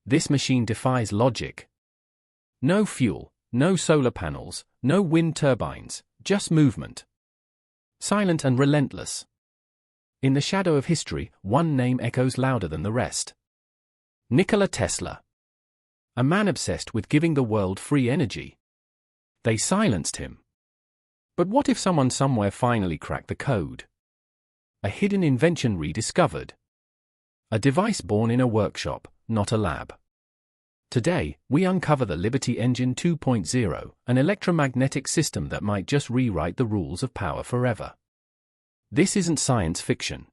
This machine defies logic. No fuel, no solar panels, no wind turbines, just movement. Silent and relentless. In the shadow of history, one name echoes louder than the rest. Nikola Tesla. A man obsessed with giving the world free energy. They silenced him. But what if someone somewhere finally cracked the code? A hidden invention rediscovered. A device born in a workshop, not a lab. Today, we uncover the Liberty Engine 2.0, an electromagnetic system that might just rewrite the rules of power forever. This isn't science fiction.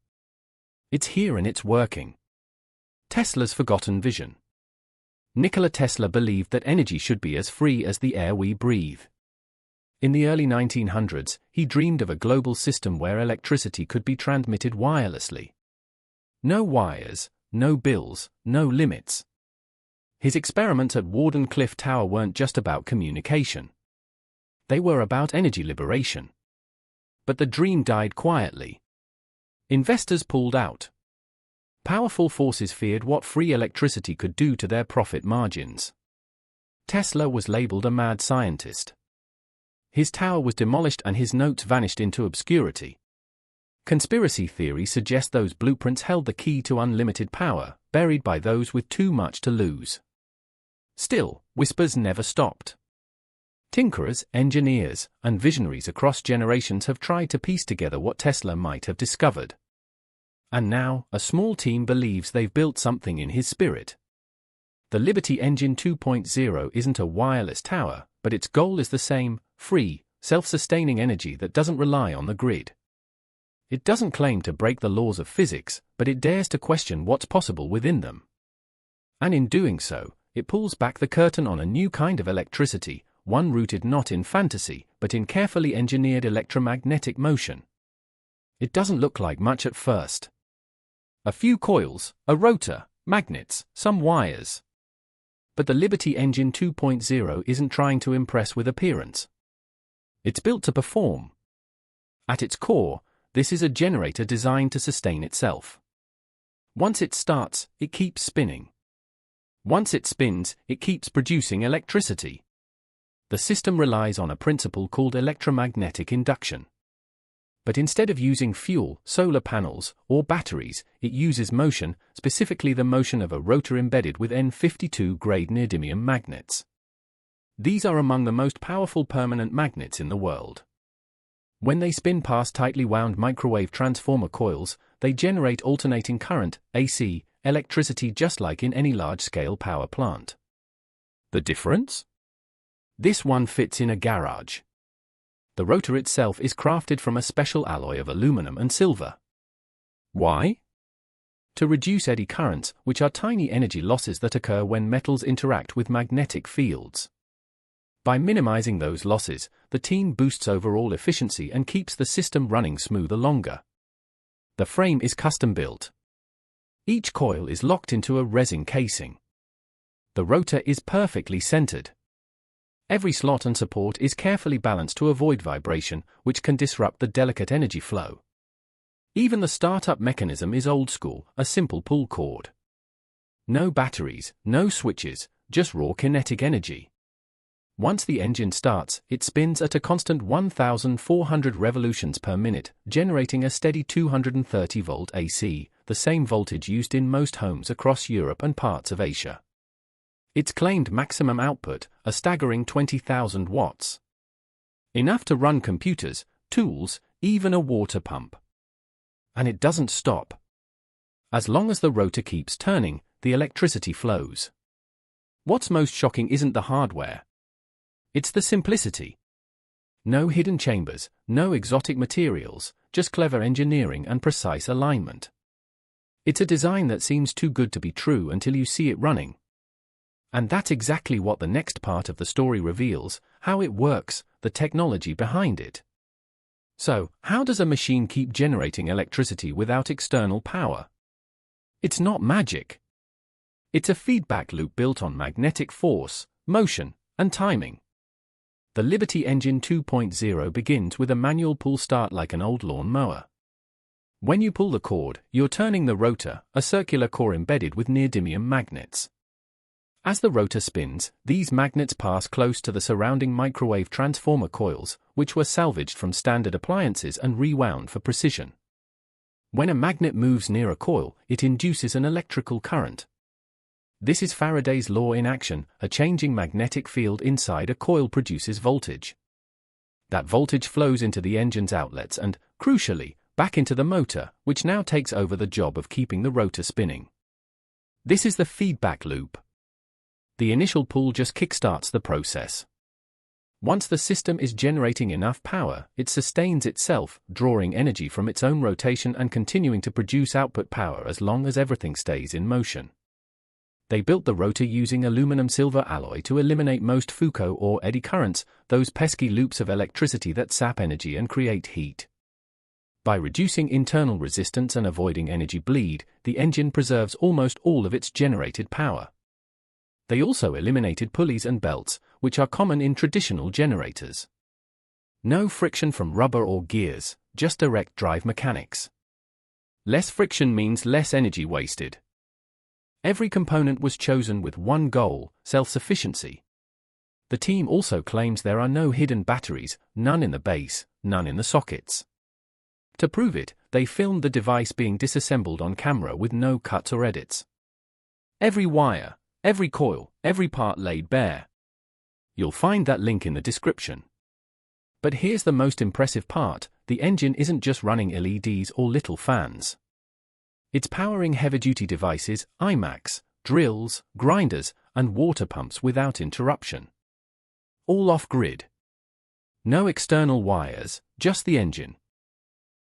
It's here and it's working. Tesla's forgotten vision. Nikola Tesla believed that energy should be as free as the air we breathe. In the early 1900s, he dreamed of a global system where electricity could be transmitted wirelessly. No wires, no bills, no limits. His experiments at Wardenclyffe Tower weren't just about communication. They were about energy liberation. But the dream died quietly. Investors pulled out. Powerful forces feared what free electricity could do to their profit margins. Tesla was labeled a mad scientist. His tower was demolished and his notes vanished into obscurity. Conspiracy theory suggests those blueprints held the key to unlimited power, buried by those with too much to lose. Still, whispers never stopped. Tinkerers, engineers, and visionaries across generations have tried to piece together what Tesla might have discovered. And now, a small team believes they've built something in his spirit. The Liberty Engine 2.0 isn't a wireless tower, but its goal is the same: free, self-sustaining energy that doesn't rely on the grid. It doesn't claim to break the laws of physics, but it dares to question what's possible within them. And in doing so, it pulls back the curtain on a new kind of electricity, one rooted not in fantasy, but in carefully engineered electromagnetic motion. It doesn't look like much at first. A few coils, a rotor, magnets, some wires. But the Liberty Engine 2.0 isn't trying to impress with appearance. It's built to perform. At its core, this is a generator designed to sustain itself. Once it starts, it keeps spinning. Once it spins, it keeps producing electricity. The system relies on a principle called electromagnetic induction. But instead of using fuel, solar panels, or batteries, it uses motion, specifically the motion of a rotor embedded with N52-grade neodymium magnets. These are among the most powerful permanent magnets in the world. When they spin past tightly wound microwave transformer coils, they generate alternating current, AC, electricity just like in any large-scale power plant. The difference? This one fits in a garage. The rotor itself is crafted from a special alloy of aluminum and silver. Why? To reduce eddy currents, which are tiny energy losses that occur when metals interact with magnetic fields. By minimizing those losses, the team boosts overall efficiency and keeps the system running smoother longer. The frame is custom-built. Each coil is locked into a resin casing. The rotor is perfectly centered. Every slot and support is carefully balanced to avoid vibration, which can disrupt the delicate energy flow. Even the startup mechanism is old school, a simple pull cord. No batteries, no switches, just raw kinetic energy. Once the engine starts, it spins at a constant 1,400 revolutions per minute, generating a steady 230-volt AC, the same voltage used in most homes across Europe and parts of Asia. Its claimed maximum output, a staggering 20,000 watts. Enough to run computers, tools, even a water pump. And it doesn't stop. As long as the rotor keeps turning, the electricity flows. What's most shocking isn't the hardware. It's the simplicity. No hidden chambers, no exotic materials, just clever engineering and precise alignment. It's a design that seems too good to be true until you see it running. And that's exactly what the next part of the story reveals: how it works, the technology behind it. So, how does a machine keep generating electricity without external power? It's not magic. It's a feedback loop built on magnetic force, motion, and timing. The Liberty Engine 2.0 begins with a manual pull start like an old lawn mower. When you pull the cord, you're turning the rotor, a circular core embedded with neodymium magnets. As the rotor spins, these magnets pass close to the surrounding microwave transformer coils, which were salvaged from standard appliances and rewound for precision. When a magnet moves near a coil, it induces an electrical current. This is Faraday's law in action. A changing magnetic field inside a coil produces voltage. That voltage flows into the engine's outlets and, crucially, back into the motor, which now takes over the job of keeping the rotor spinning. This is the feedback loop. The initial pull just kickstarts the process. Once the system is generating enough power, it sustains itself, drawing energy from its own rotation and continuing to produce output power as long as everything stays in motion. They built the rotor using aluminum-silver alloy to eliminate most Foucault or eddy currents, those pesky loops of electricity that sap energy and create heat. By reducing internal resistance and avoiding energy bleed, the engine preserves almost all of its generated power. They also eliminated pulleys and belts, which are common in traditional generators. No friction from rubber or gears, just direct drive mechanics. Less friction means less energy wasted. Every component was chosen with one goal: self-sufficiency. The team also claims there are no hidden batteries, none in the base, none in the sockets. To prove it, they filmed the device being disassembled on camera with no cuts or edits. Every wire, every coil, every part laid bare. You'll find that link in the description. But here's the most impressive part: the engine isn't just running LEDs or little fans. It's powering heavy-duty devices, iMacs, drills, grinders, and water pumps without interruption. All off-grid. No external wires, just the engine.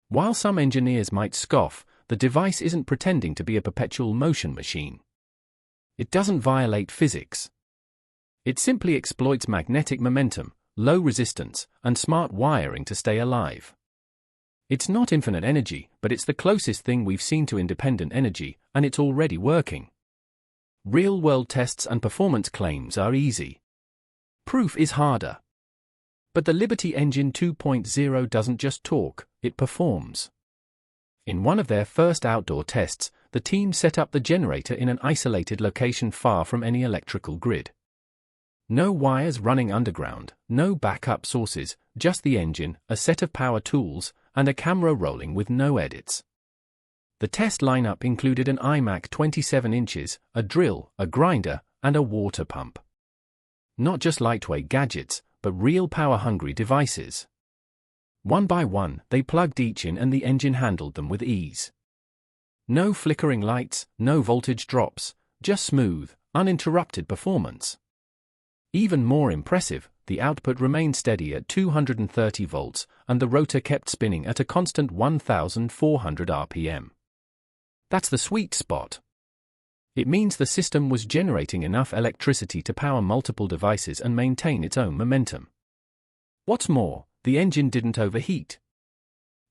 While some engineers might scoff, the device isn't pretending to be a perpetual motion machine. It doesn't violate physics. It simply exploits magnetic momentum, low resistance, and smart wiring to stay alive. It's not infinite energy, but it's the closest thing we've seen to independent energy, and it's already working. Real-world tests and performance claims are easy. Proof is harder. But the Liberty Engine 2.0 doesn't just talk, it performs. In one of their first outdoor tests, the team set up the generator in an isolated location far from any electrical grid. No wires running underground, no backup sources, just the engine, a set of power tools, and a camera rolling with no edits. The test lineup included an iMac 27 inches, a drill, a grinder, and a water pump. Not just lightweight gadgets, but real power-hungry devices. One by one, they plugged each in and the engine handled them with ease. No flickering lights, no voltage drops, just smooth, uninterrupted performance. Even more impressive, the output remained steady at 230 volts, and the rotor kept spinning at a constant 1,400 RPM. That's the sweet spot. It means the system was generating enough electricity to power multiple devices and maintain its own momentum. What's more, the engine didn't overheat.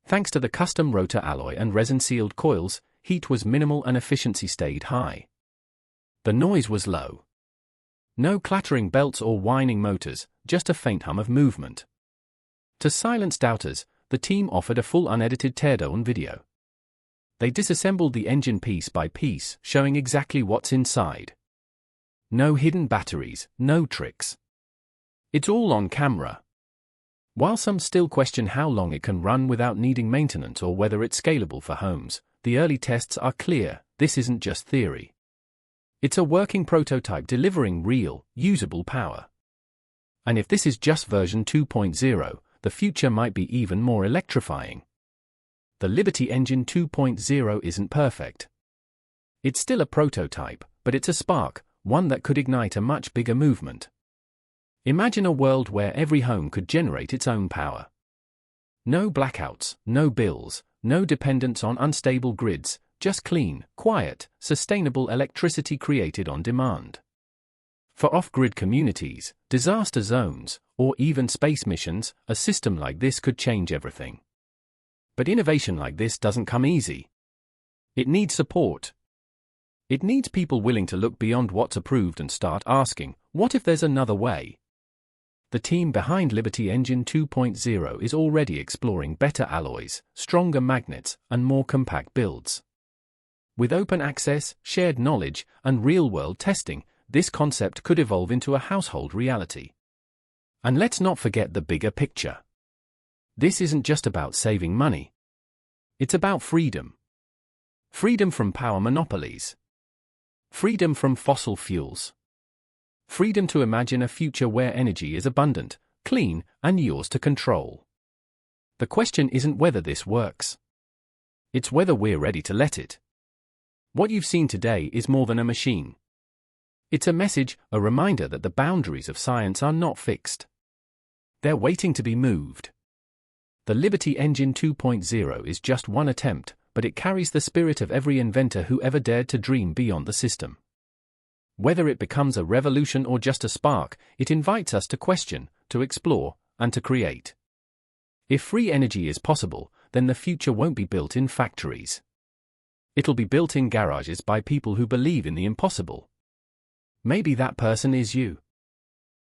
Thanks to the custom rotor alloy and resin-sealed coils, heat was minimal and efficiency stayed high. The noise was low. No clattering belts or whining motors, just a faint hum of movement. To silence doubters, the team offered a full unedited teardown video. They disassembled the engine piece by piece, showing exactly what's inside. No hidden batteries, no tricks. It's all on camera. While some still question how long it can run without needing maintenance or whether it's scalable for homes, the early tests are clear: this isn't just theory. It's a working prototype delivering real, usable power. And if this is just version 2.0, the future might be even more electrifying. The Liberty Engine 2.0 isn't perfect. It's still a prototype, but it's a spark, one that could ignite a much bigger movement. Imagine a world where every home could generate its own power. No blackouts, no bills, no dependence on unstable grids, just clean, quiet, sustainable electricity created on demand. For off-grid communities, disaster zones, or even space missions, a system like this could change everything. But innovation like this doesn't come easy. It needs support. It needs people willing to look beyond what's approved and start asking, what if there's another way? The team behind Liberty Engine 2.0 is already exploring better alloys, stronger magnets, and more compact builds. With open access, shared knowledge, and real-world testing, this concept could evolve into a household reality. And let's not forget the bigger picture. This isn't just about saving money. It's about freedom. Freedom from power monopolies. Freedom from fossil fuels. Freedom to imagine a future where energy is abundant, clean, and yours to control. The question isn't whether this works. It's whether we're ready to let it. What you've seen today is more than a machine. It's a message, a reminder that the boundaries of science are not fixed. They're waiting to be moved. The Liberty Engine 2.0 is just one attempt, but it carries the spirit of every inventor who ever dared to dream beyond the system. Whether it becomes a revolution or just a spark, it invites us to question, to explore, and to create. If free energy is possible, then the future won't be built in factories. It'll be built in garages by people who believe in the impossible. Maybe that person is you.